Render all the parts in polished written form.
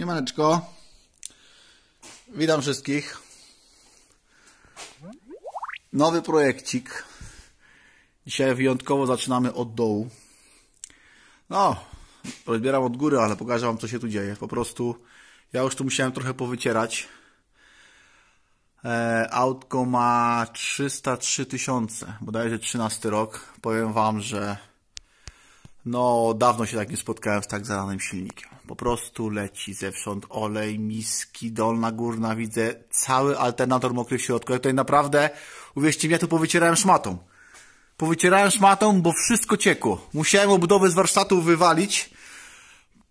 Siemaneczko. Witam wszystkich. Nowy projekcik. Dzisiaj wyjątkowo zaczynamy od dołu. No, rozbieram od góry, ale pokażę wam, co się tu dzieje. Po prostu ja już tu musiałem trochę powycierać. Autko ma 303 000, bodajże 13 rok. Powiem wam, że no dawno się tak nie spotkałem z tak zalanym silnikiem. Po prostu leci zewsząd olej, miski, dolna, górna, widzę cały alternator mokry w środku. Ja tutaj naprawdę, uwierzcie mi, ja tu powycierałem szmatą. Powycierałem szmatą, bo wszystko ciekło. Musiałem obudowę z warsztatu wywalić,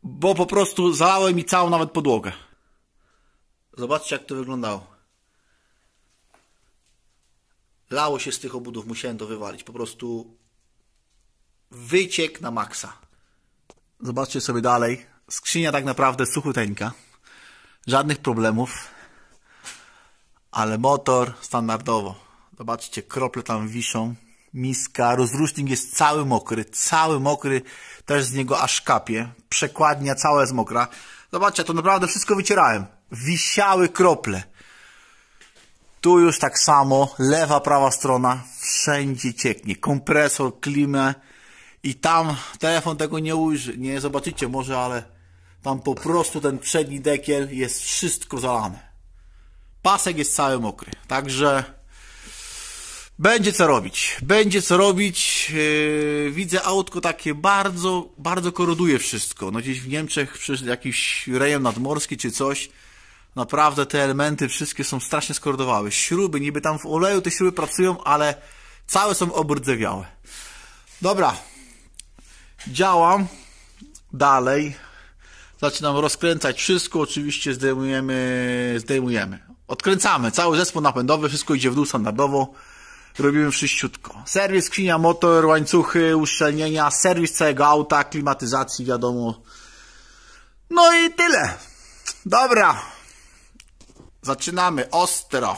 bo po prostu zalałem mi całą nawet podłogę. Zobaczcie, jak to wyglądało. Lało się z tych obudów, musiałem to wywalić. Po prostu wyciek na maksa. Zobaczcie sobie dalej. Skrzynia tak naprawdę suchuteńka. Żadnych problemów. Ale motor standardowo. Zobaczcie, krople tam wiszą. Miska, rozrusznik jest cały mokry, też z niego aż kapie. Przekładnia cała jest mokra. Zobaczcie, to naprawdę wszystko wycierałem. Wisiały krople. Tu już tak samo, lewa, prawa strona, wszędzie cieknie. Kompresor, klimę i tam telefon tego nie ujrzy. Nie zobaczycie może, ale tam po prostu ten przedni dekiel jest wszystko zalane. Pasek jest cały mokry, także będzie co robić. Będzie co robić. Widzę autko takie bardzo koroduje wszystko. No gdzieś w Niemczech przy jakiś rejon nadmorski czy coś. Naprawdę te elementy wszystkie są strasznie skorodowały. Śruby, niby tam w oleju te śruby pracują, ale całe są obrdzewiałe. Dobra. Działam. Zaczynam rozkręcać wszystko. Oczywiście zdejmujemy. Odkręcamy. Cały zespół napędowy. Wszystko idzie w dół standardowo. Robimy wszyściutko. Serwis, skrzynia, motor, łańcuchy, uszczelnienia, serwis całego auta, klimatyzacji, wiadomo. No i tyle. Dobra. Zaczynamy ostro.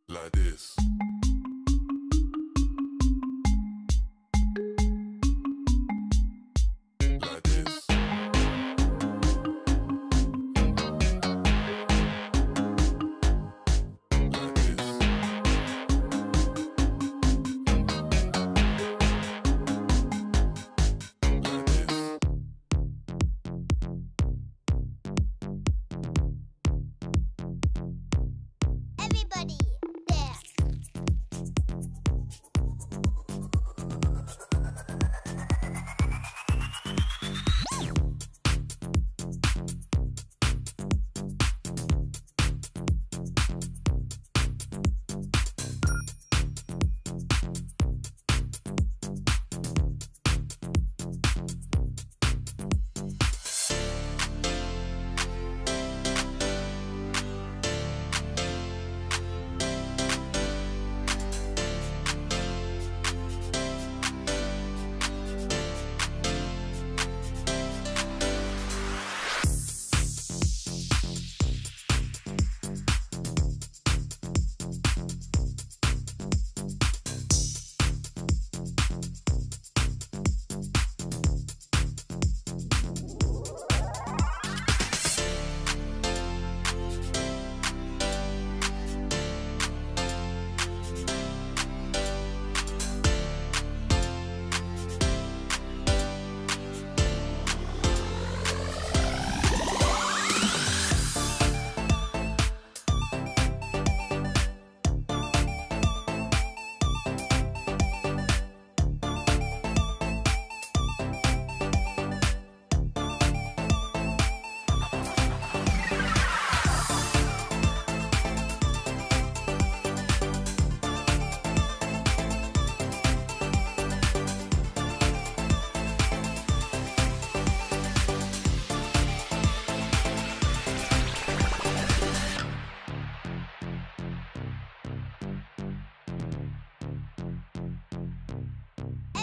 Like this. Like this. Like this. Like this. Everybody there.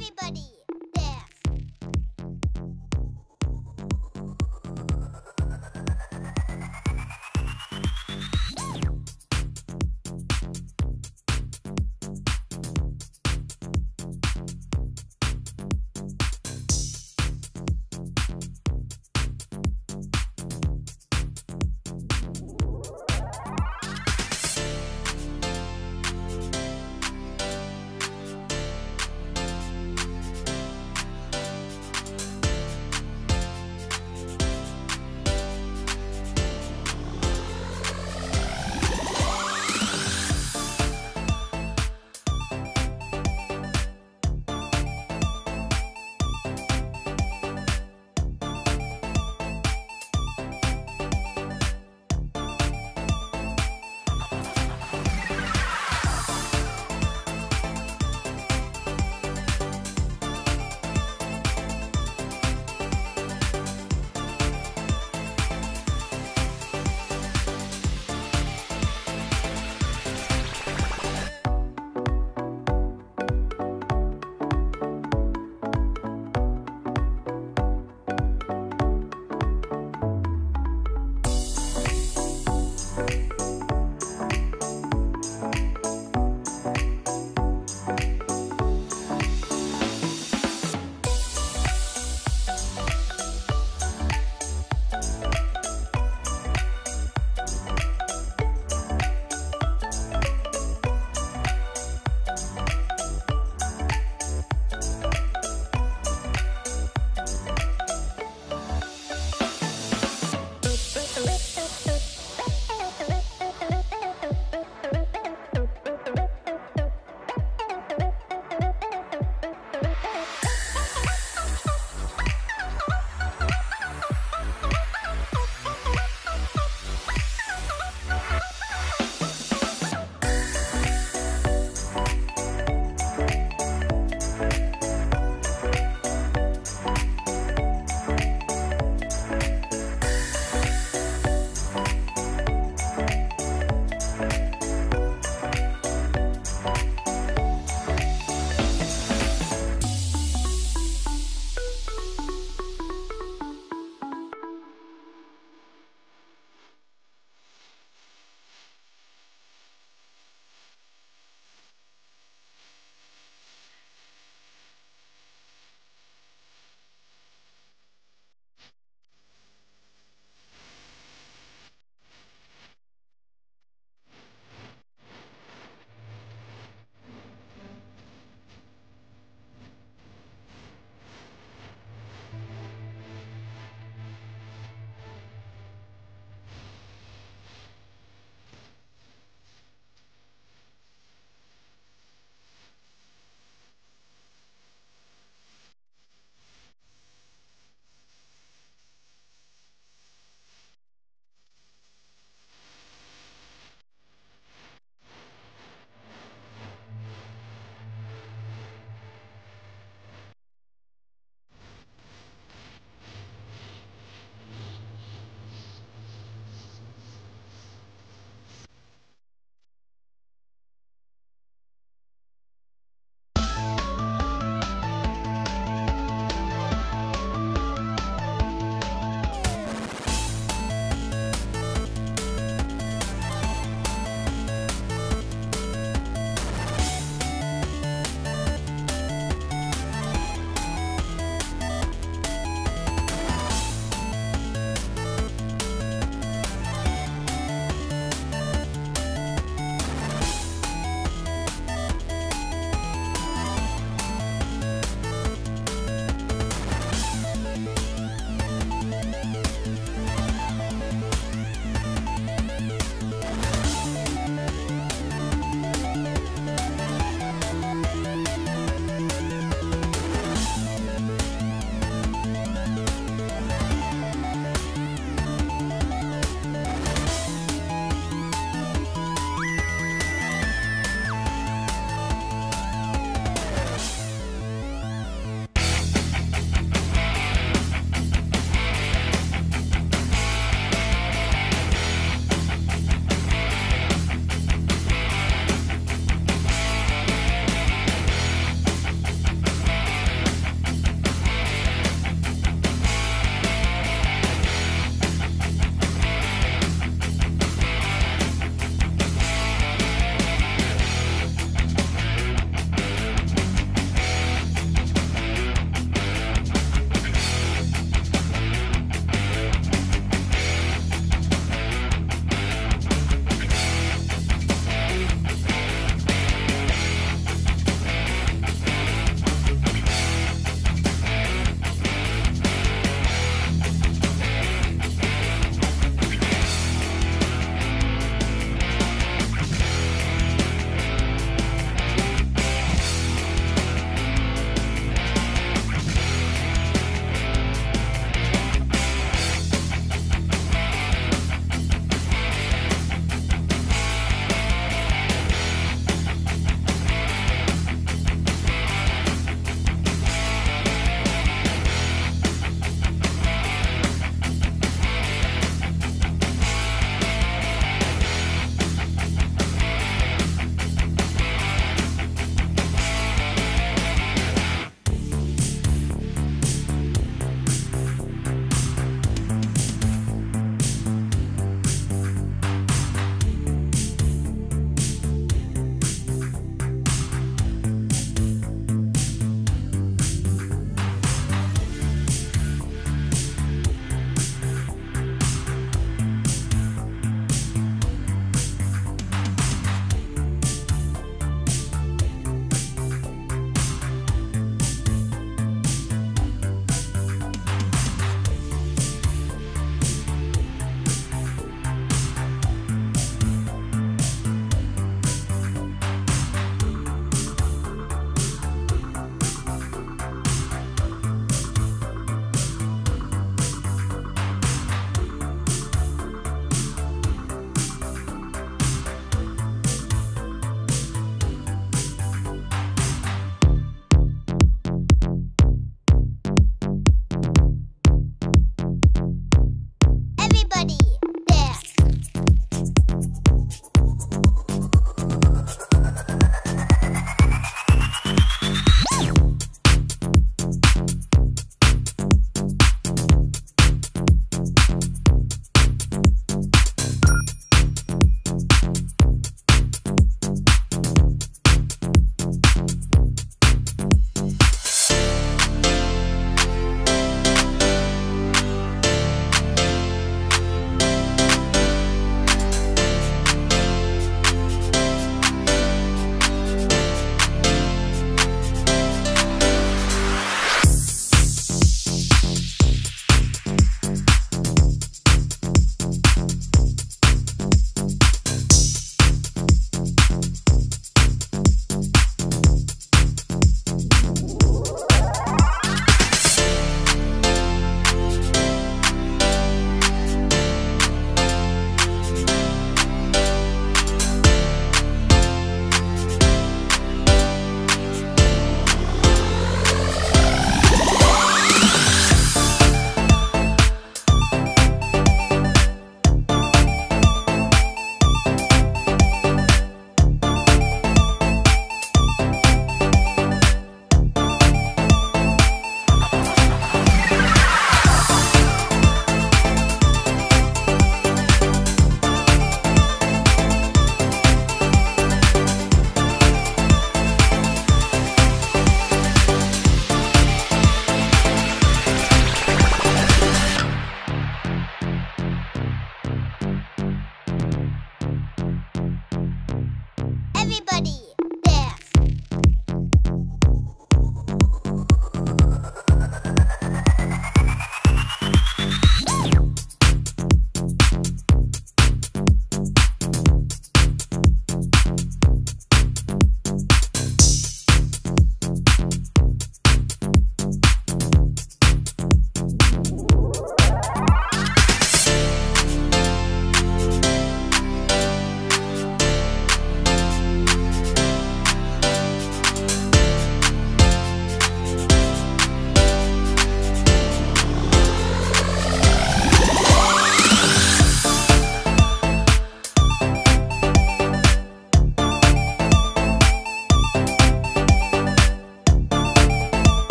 Everybody